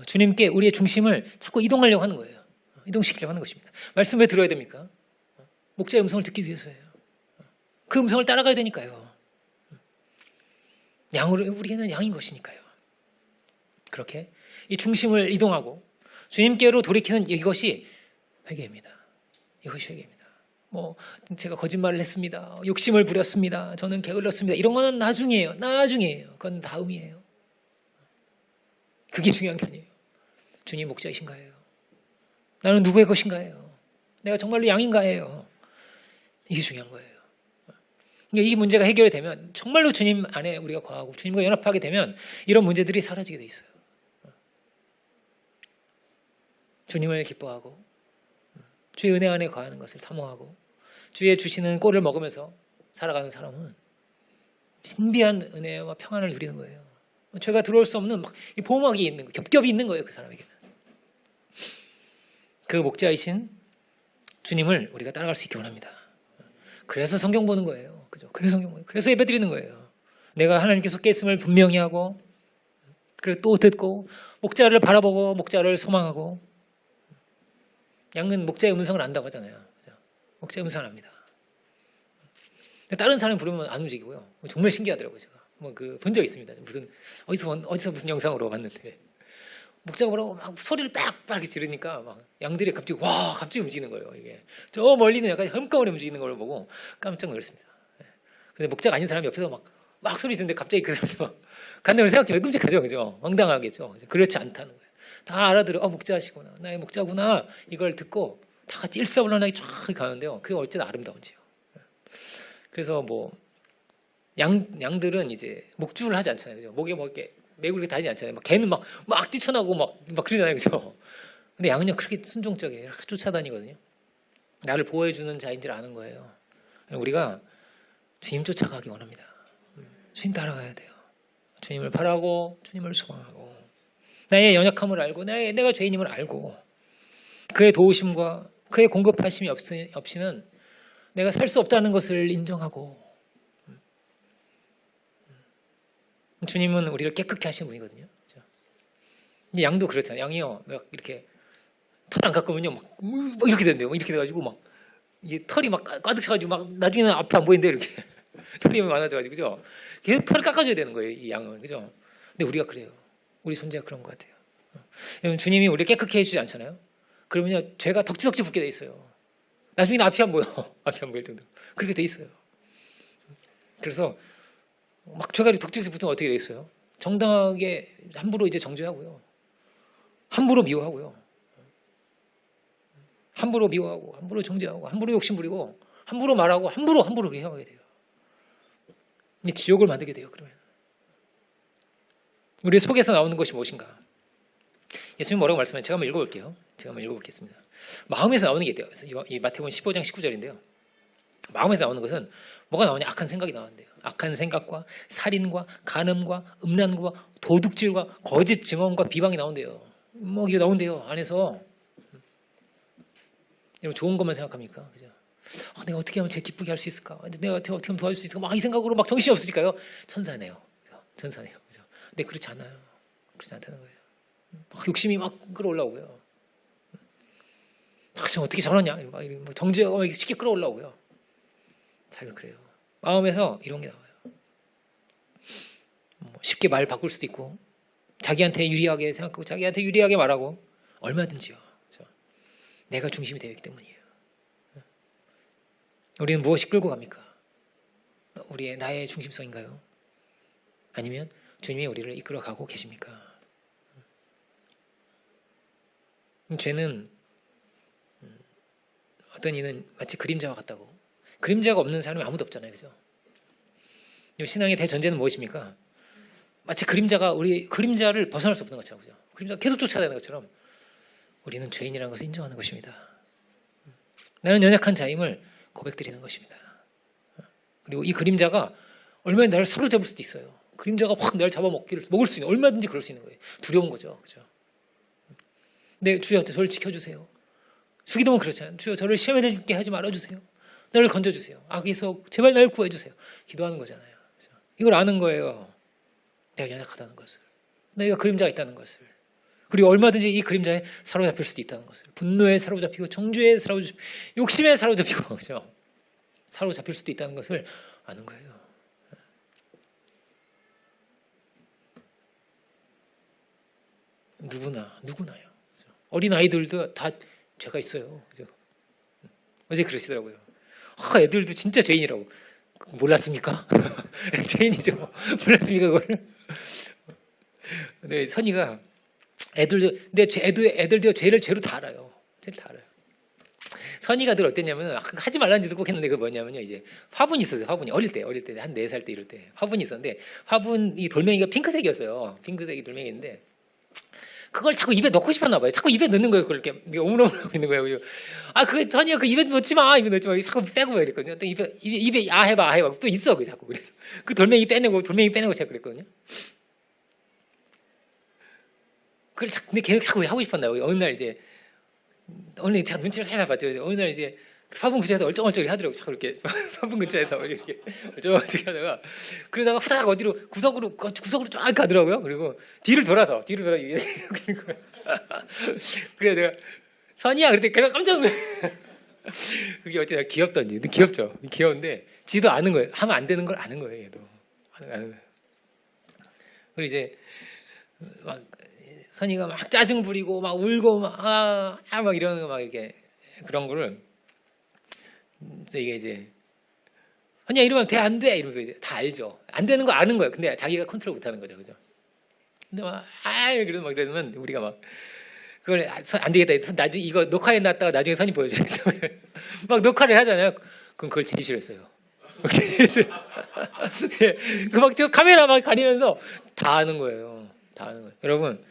주님께 우리의 중심을 자꾸 이동하려고 하는 거예요. 이동시키려고 하는 것입니다. 말씀 왜 들어야 됩니까? 목자의 음성을 듣기 위해서예요. 그 음성을 따라가야 되니까요. 우리는 양인 것이니까요. 그렇게 이 중심을 이동하고 주님께로 돌이키는 이것이 회개입니다. 이것이 회개입니다. 제가 거짓말을 했습니다. 욕심을 부렸습니다. 저는 게을렀습니다. 이런 거는 나중이에요. 그건 다음이에요. 그게 중요한 게 아니에요. 주님 목자이신가요? 나는 누구의 것인가요? 내가 정말로 양인가요? 이게 중요한 거예요. 이 문제가 해결이 되면 정말로 주님 안에 우리가 거하고 주님과 연합하게 되면 이런 문제들이 사라지게 돼 있어요. 주님을 기뻐하고 주의 은혜 안에 거하는 것을 사모하고 주의 주시는 꼴을 먹으면서 살아가는 사람은 신비한 은혜와 평안을 누리는 거예요. 죄가 들어올 수 없는 이 보호막이 있는 거, 겹겹이 있는 거예요. 그 사람에게는. 그 목자이신 주님을 우리가 따라갈 수 있기 원합니다. 그래서 성경 보는 거예요. 그죠? 그래서 예배 드리는 거예요. 내가 하나님께서 깼음을 분명히 하고 그리고 또 듣고 목자를 바라보고 목자를 소망하고 양은 목자의 음성을 안다고 하잖아요. 그죠? 목자의 음성을 압니다. 다른 사람 부르면 안 움직이고요. 정말 신기하더라고요. 제가 본 적 있습니다. 어디서 무슨 영상으로 봤는데 목자가 뭐라고 막 소리를 빡빡 이렇게 지르니까 막 양들이 갑자기 움직이는 거예요. 이게 저 멀리는 약간 한꺼번에 움직이는 걸 보고 깜짝 놀랐습니다. 근데 목자가 아닌 사람이 옆에서 막 소리 지르는데 갑자기 그 사람이 막 간다고 생각하면 끔찍하죠, 그죠? 황당하겠죠. 그렇지 않다는 거예요. 다 알아들어, 목자시구나, 나의 목자구나. 이걸 듣고 다 같이 일사불란하게 쫙 가는데요. 그게 어쨌든 아름다운지요. 그래서 양들은 이제 목줄을 하지 않잖아요, 그죠? 목에 이렇게 매고 이렇게 다니지 않잖아요. 개는 막 뛰쳐나고 막 그러잖아요, 그죠? 근데 양은요 그렇게 순종적이에요. 이렇게 쫓아다니거든요. 나를 보호해주는 자인 줄 아는 거예요. 우리가 주님 쫓아가기 원합니다. 주님 따라가야 돼요. 주님을 바라고 주님을 소망하고 나의 연약함을 알고 내가 죄인임을 알고 그의 도우심과 그의 공급하심이 없이는 내가 살 수 없다는 것을 인정하고 주님은 우리를 깨끗게 하시는 분이거든요. 그렇죠? 양도 그렇잖아요. 양이요 이렇게 털 안 깎으면요 막 이렇게 된대요. 이렇게 돼가지고 이게 털이 가득 차가지고 나중에는 앞에 안 보이는데 이렇게 털이 많아져가지고 그죠? 계속 털을 깎아줘야 되는 거예요, 이 양은. 그죠? 근데 우리가 그래요. 우리 존재가 그런 것 같아요. 여러분, 주님이 우리를 깨끗게 해주지 않잖아요. 그러면요 죄가 덕지덕지 붙게 돼 있어요. 나중에는 앞이 안 보여. 앞이 안 보일 정도로 그렇게 돼 있어요. 그래서 죄가 덕지덕지 붙으면 어떻게 돼 있어요? 정당하게 함부로 이제 정죄하고요, 함부로 미워하고요, 함부로 미워하고 함부로 정죄하고 함부로 욕심부리고 함부로 말하고 함부로 그렇게 행하게 돼요. 지옥을 만들게 돼요. 그러면 우리 속에서 나오는 것이 무엇인가? 예수님 뭐라고 말씀하세요? 제가 한번 읽어볼게요. 제가 한번 읽어보겠습니다. 마음에서 나오는 게 있대요. 이 마태복음 15장 19절인데요. 마음에서 나오는 것은 뭐가 나오냐? 악한 생각이 나온대요. 악한 생각과 살인과 간음과 음란과 도둑질과 거짓 증언과 비방이 나온대요. 이게 나온대요. 안에서. 여러분 좋은 것만 생각합니까? 그죠? 내가 어떻게 하면 쟤 기쁘게 할 수 있을까? 내가 어떻게 하면 도와줄 수 있을까? 이 생각으로 정신이 없으실까요? 천사네요. 그죠? 천사네요. 그죠? 근데 그렇지 않아요. 그렇지 않다는 거예요. 욕심이 끌어올라오고요. 어떻게 저러냐? 정죄가 쉽게 끌어올라오고요. 삶은 그래요. 마음에서 이런 게 나와요. 쉽게 말 바꿀 수도 있고 자기한테 유리하게 생각하고 자기한테 유리하게 말하고 얼마든지요. 그렇죠? 내가 중심이 되어 있기 때문이에요. 우리는 무엇이 끌고 갑니까? 나의 중심성인가요? 아니면 주님이 우리를 이끌어가고 계십니까? 죄는 어떤 이는 마치 그림자와 같다고. 그림자가 없는 사람이 아무도 없잖아요, 그죠? 신앙의 대전제는 무엇입니까? 마치 우리 그림자를 벗어날 수 없는 것처럼, 그죠? 그림자가 계속 쫓아다니는 것처럼 우리는 죄인이라는 것을 인정하는 것입니다. 나는 연약한 자임을 고백드리는 것입니다. 그리고 이 그림자가 얼마나 나를 사로잡을 수도 있어요. 그림자가 확 나를 먹을 수 있는, 얼마든지 그럴 수 있는 거예요. 두려운 거죠, 그죠? 근데 주여 저를 지켜주세요. 주기도문 그렇잖아요. 주여 저를 시험에 들게 하지 말아주세요. 나를 건져주세요. 악에서 제발 나를 구해주세요. 기도하는 거잖아요. 그렇죠? 이걸 아는 거예요. 내가 연약하다는 것을, 내가 그림자가 있다는 것을, 그리고 얼마든지 이 그림자에 사로잡힐 수도 있다는 것을, 분노에 사로잡히고 정죄에 사로잡히고 욕심에 사로잡히고 그렇죠? 사로잡힐 수도 있다는 것을 아는 거예요. 누구나요. 그렇죠? 어린 아이들도 다 죄가 있어요. 그렇죠? 어제 그러시더라고요. 애들도 진짜 죄인이라고. 몰랐습니까? 죄인이죠. 몰랐습니까 그걸? 근데 선이가 애들도 죄를 죄로 다 알아요. 죄를 다 알아요. 선이가 늘 어땠냐면 하지 말라는 짓을 꼭 했는데 그 뭐냐면요. 이제 화분이 있었어요. 화분이 어릴 때 한 4살 때 이럴 때 화분이 있었는데 화분이 돌멩이가 핑크색이었어요. 핑크색이 돌멩이인데 그걸 자꾸 입에 넣고 싶었나 봐요. 자꾸 입에 넣는 거예요. 그걸 이렇게 오물오물하고 있는 거예요. 그 선이가 그 입에 넣지 마. 입에 넣지 마. 자꾸 빼고 막 이랬거든요. 또 입에 해봐. 또 있어. 그 자꾸 그래서 그 돌멩이 빼내고 제가 그랬거든요. 근데 걔는 자꾸 하고 싶었나 봐요. 어느 날 제가 눈치를 살살 봤죠. 어느 날 이제 화분 근처에서 얼쩡얼쩡 하더라고. 자꾸 이렇게 화분 근처에서 이렇게 얼쩡얼쩡 하다가 그러다가 후다닥 어디로 구석으로 쫙 가더라고요. 그리고 뒤를 돌아서 이렇게 있는 거예요. 그래 내가 선이야 그랬더니 걔가 깜짝 놀래. 그게 어쩌나 귀엽던지 귀엽죠. 귀여운데 지도 아는 거예요. 하면 안 되는 걸 아는 거예요. 얘도 아는 거예요. 그리고 이제 막 선이가 막 짜증 부리고 막 울고 막 이러는 거 막 이렇게 그런 거를 이게 이제 선이야 이러면 돼 안 돼 이러면서 이제 다 알죠. 안 되는 거 아는 거예요. 근데 자기가 컨트롤 못 하는 거죠. 그죠? 근데 그러면 우리가 막 그걸 안 되겠다. 나중에 이거 녹화해 놨다가 나중에 선이 보여줘야겠다. 막 녹화를 하잖아요. 그럼 그걸 제일 싫어했어요. 막 카메라 막 가리면서 다 아는 거예요. 다 아는 거예요. 여러분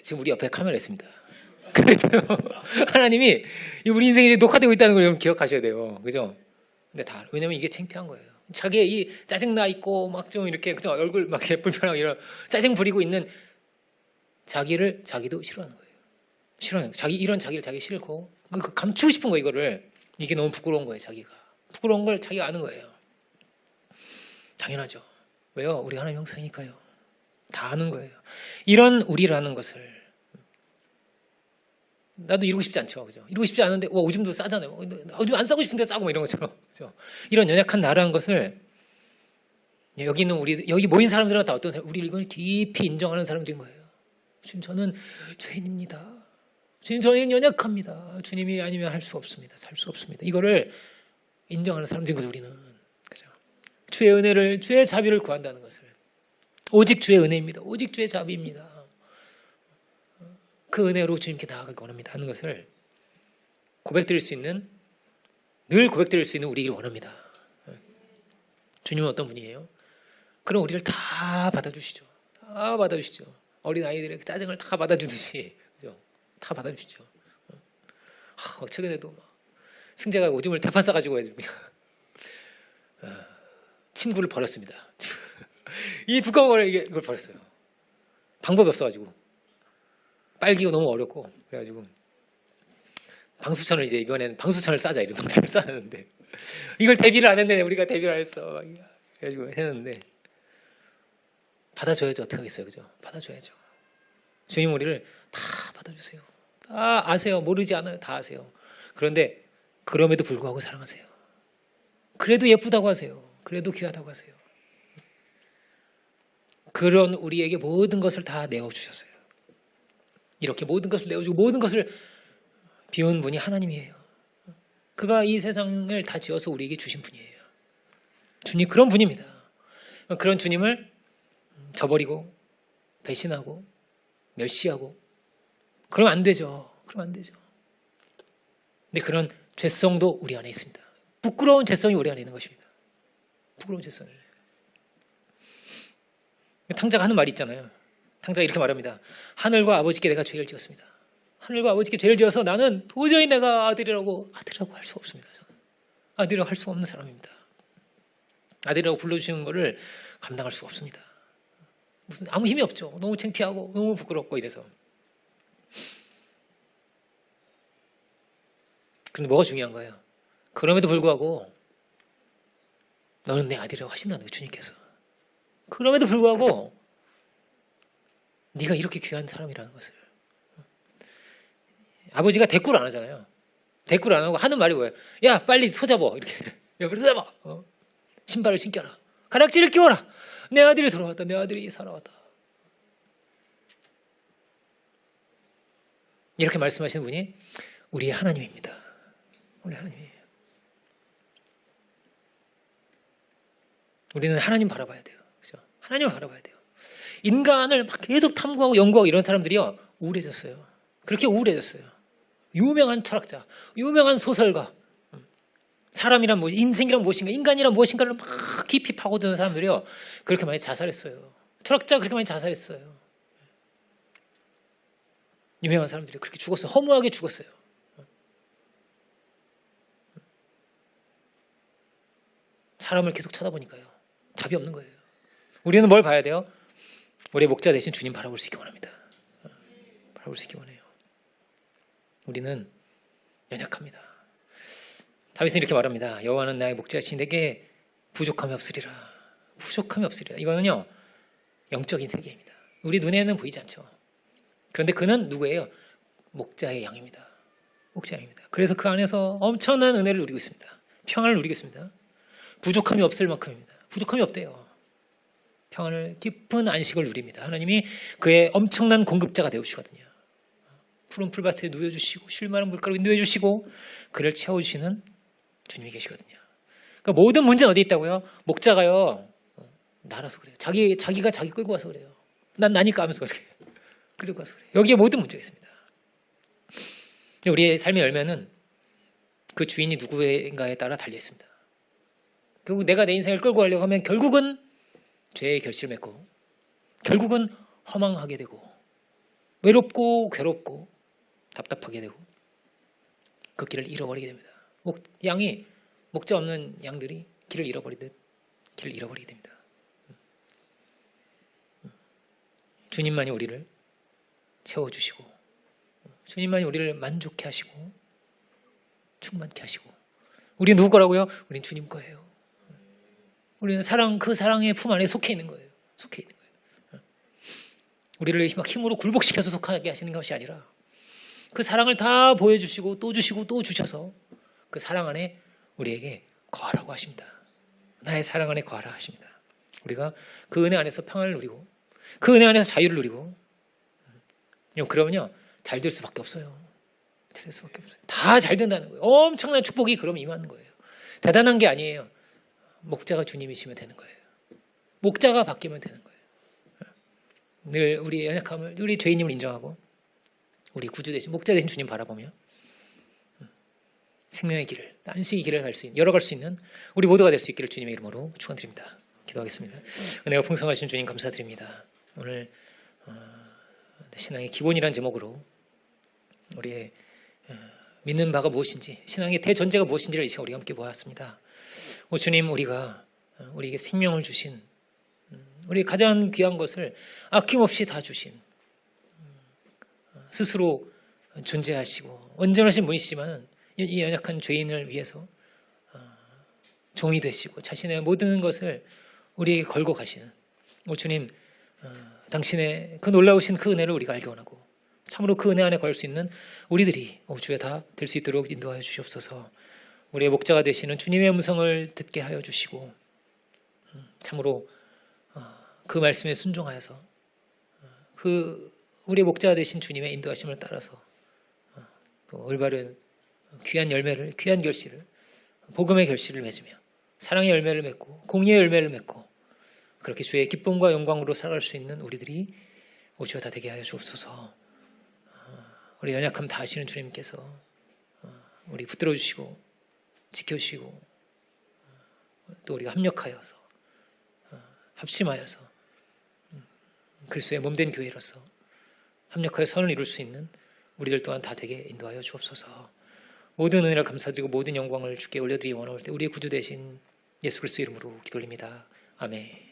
지금 우리 옆에 카메라 있습니다. 그래서 하나님이 우리 인생이 녹화되고 있다는 걸 여러분 기억하셔야 돼요. 그죠? 근데 왜냐면 이게 창피한 거예요. 자기의 이 짜증나 있고 막 좀 이렇게 그죠? 얼굴 막 불편하고 이런 짜증 부리고 있는 자기를 자기도 싫어하는 거예요. 싫어요. 이런 자기를 자기 싫고 감추고 싶은 거 이거를 이게 너무 부끄러운 거예요. 자기가 부끄러운 걸 자기가 아는 거예요. 당연하죠. 왜요? 우리 하나님 형상이니까요. 다 아는 거예요. 이런 우리라는 것을 나도 이루고 싶지 않죠. 그죠? 이루고 싶지 않은데 오줌도 싸잖아요. 오줌 안 싸고 싶은데 싸고 뭐 이런 것처럼. 그죠? 이런 연약한 나라는 것을 여기 있는 여기 모인 사람들은 다 어떤 사람? 우리를 이걸 깊이 인정하는 사람들인 거예요. 주님 저는 죄인입니다. 주님 저는 연약합니다. 주님이 아니면 할 수 없습니다. 살 수 없습니다. 이거를 인정하는 사람들인 거죠. 우리는. 그죠? 주의 은혜를 주의 자비를 구한다는 것을. 오직 주의 은혜입니다. 오직 주의 자비입니다. 그 은혜로 주님께 나아가기 원합니다 하는 것을 고백드릴 수 있는 늘 고백드릴 수 있는 우리를 원합니다. 주님은 어떤 분이에요? 그럼 우리를 다 받아주시죠. 다 받아주시죠. 어린 아이들의 짜증을 다 받아주듯이 그죠? 다 받아주시죠. 최근에도 승재가 오줌을 대판 싸가지고 침구를 버렸습니다. 이 두꺼운 걸 이걸 버렸어요. 방법이 없어가지고 빨기가 너무 어렵고 그래가지고 방수천을 이제 이번엔 방수천을 싸자 이런 방수천을 싸는데 이걸 대비를 안 했네. 우리가 대비를 안 했어. 그래가지고 했는데 받아줘야죠. 어떻게 하겠어요, 그죠? 받아줘야죠. 주님 우리를 다 받아주세요. 다 아세요. 모르지 않아요. 다 아세요. 그런데 그럼에도 불구하고 사랑하세요. 그래도 예쁘다고 하세요. 그래도 귀하다고 하세요. 그런 우리에게 모든 것을 다 내어주셨어요. 이렇게 모든 것을 내어주고 모든 것을 비운 분이 하나님이에요. 그가 이 세상을 다 지어서 우리에게 주신 분이에요. 주님 그런 분입니다. 그런 주님을 저버리고 배신하고 멸시하고 그러면 안 되죠. 근데 그런 죄성도 우리 안에 있습니다. 부끄러운 죄성이 우리 안에 있는 것입니다. 부끄러운 죄성을. 탕자가 하는 말이 있잖아요. 탕자가 이렇게 말합니다. 하늘과 아버지께 내가 죄를 지었습니다. 하늘과 아버지께 죄를 지어서 나는 도저히 내가 아들이라고 할 수가 없습니다. 저는 아들이라고 할 수가 없는 사람입니다. 아들이라고 불러주시는 것을 감당할 수가 없습니다. 무슨 아무 힘이 없죠. 너무 창피하고 너무 부끄럽고 이래서. 그런데 뭐가 중요한 거예요? 그럼에도 불구하고 너는 내 아들이라고 하신다는 거예요, 주님께서. 그럼에도 불구하고 네가 이렇게 귀한 사람이라는 것을. 아버지가 대꾸를 안 하잖아요. 대꾸를 안 하고 하는 말이 뭐예요? 야, 빨리 손잡아. 이렇게. 야, 빨리 손잡아. 신발을 신겨라. 가락지를 끼워라. 내 아들이 돌아왔다. 내 아들이 살아왔다. 이렇게 말씀하시는 분이 우리의 하나님입니다. 우리 하나님이에요. 우리는 하나님 바라봐야 돼요. 그렇죠? 하나님을 바라봐야 돼요. 인간을 막 계속 탐구하고 연구하고 이런 사람들이요, 우울해졌어요. 그렇게 우울해졌어요. 유명한 철학자, 유명한 소설가, 사람이란 무엇, 인생이란 무엇인가, 인간이란 무엇인가를 막 깊이 파고드는 사람들이요, 그렇게 많이 자살했어요. 철학자 그렇게 많이 자살했어요. 유명한 사람들이 그렇게 죽었어요. 허무하게 죽었어요. 사람을 계속 쳐다보니까요, 답이 없는 거예요. 우리는 뭘 봐야 돼요? 우리의 목자 대신 주님 바라볼 수 있기 원합니다. 바라볼 수 있기 원해요. 우리는 연약합니다. 다윗은 이렇게 말합니다. 여호와는 나의 목자이시니 내게 부족함이 없으리라. 부족함이 없으리라. 이거는요, 영적인 세계입니다. 우리 눈에는 보이지 않죠. 그런데 그는 누구예요? 목자의 양입니다. 목자의 양입니다. 그래서 그 안에서 엄청난 은혜를 누리고 있습니다. 평안을 누리고 있습니다. 부족함이 없을 만큼입니다. 부족함이 없대요. 평안을, 깊은 안식을 누립니다. 하나님이 그의 엄청난 공급자가 되어주시거든요. 푸른 풀밭에 누워주시고 쉴 만한 물가로 누워주시고 그를 채워주시는 주님이 계시거든요. 그러니까 모든 문제는 어디 있다고요? 목자가요, 나라서 그래요. 자기가 자기 끌고 와서 그래요. 난 나니까 하면서 그래요. 끌고 와서 그래요. 여기에 모든 문제가 있습니다. 우리의 삶의 열매는 그 주인이 누구인가에 따라 달려 있습니다. 결국 내가 내 인생을 끌고 가려고 하면 결국은 죄의 결실을 맺고, 결국은 허망하게 되고, 외롭고 괴롭고 답답하게 되고, 그 길을 잃어버리게 됩니다. 양이, 목자 없는 양들이 길을 잃어버리듯 길을 잃어버리게 됩니다. 주님만이 우리를 채워주시고, 주님만이 우리를 만족해 하시고 충만케 하시고, 우리 누구 거라고요? 우린 주님 거예요. 우리는 그 사랑의 품 안에 속해 있는 거예요. 속해 있는 거예요. 우리를 막 힘으로 굴복시켜서 속하게 하시는 것이 아니라 그 사랑을 다 보여주시고 또 주시고 또 주셔서 그 사랑 안에 우리에게 거하라고 하십니다. 나의 사랑 안에 거하라 하십니다. 우리가 그 은혜 안에서 평안을 누리고 그 은혜 안에서 자유를 누리고, 그러면요, 잘 될 수밖에 없어요. 잘 될 수밖에 없어요. 다 잘 된다는 거예요. 엄청난 축복이 그럼 임하는 거예요. 대단한 게 아니에요. 목자가 주님이시면 되는 거예요. 목자가 바뀌면 되는 거예요. 늘 우리의 연약함을, 우리 죄인임을 인정하고 우리 구주 대신, 목자 대신 주님 바라보며 생명의 길을, 안식의 길을 열어갈 수 있는 우리 모두가 될 수 있기를 주님의 이름으로 축원드립니다. 기도하겠습니다. 은혜가 풍성하신 주님 감사드립니다. 오늘 신앙의 기본이라는 제목으로 우리의 믿는 바가 무엇인지, 신앙의 대전제가 무엇인지를 이 시간 우리가 함께 보았습니다. 오 주님, 우리에게 생명을 주신, 우리 가장 귀한 것을 아낌없이 다 주신, 스스로 존재하시고 온전하신 분이시지만 이 연약한 죄인을 위해서 종이 되시고 자신의 모든 것을 우리에게 걸고 가시는, 오 주님, 당신의 그 놀라우신 그 은혜를 우리가 알기 원하고 참으로 그 은혜 안에 걸 수 있는 우리들이 주에 다 될 수 있도록 인도하여 주시옵소서. 우리의 목자가 되시는 주님의 음성을 듣게 하여 주시고 참으로 그 말씀에 순종하여서 우리의 목자가 되신 주님의 인도하심을 따라서 올바른 귀한 열매를, 귀한 결실을, 복음의 결실을 맺으며 사랑의 열매를 맺고 공의의 열매를 맺고 그렇게 주의 기쁨과 영광으로 살아갈 수 있는 우리들이 주여 다 되게 하여 주옵소서. 우리 연약함 다 아시는 주님께서 우리 붙들어 주시고 지켜주시고 또 우리가 합력하여서 합심하여서 그리스도의 몸된 교회로서 합력하여 선을 이룰 수 있는 우리들 또한 다 되게 인도하여 주옵소서. 모든 은혜를 감사드리고 모든 영광을 주께 올려드리기 원할 때 우리의 구주 되신 예수 그리스도 이름으로 기도드립니다. 아멘.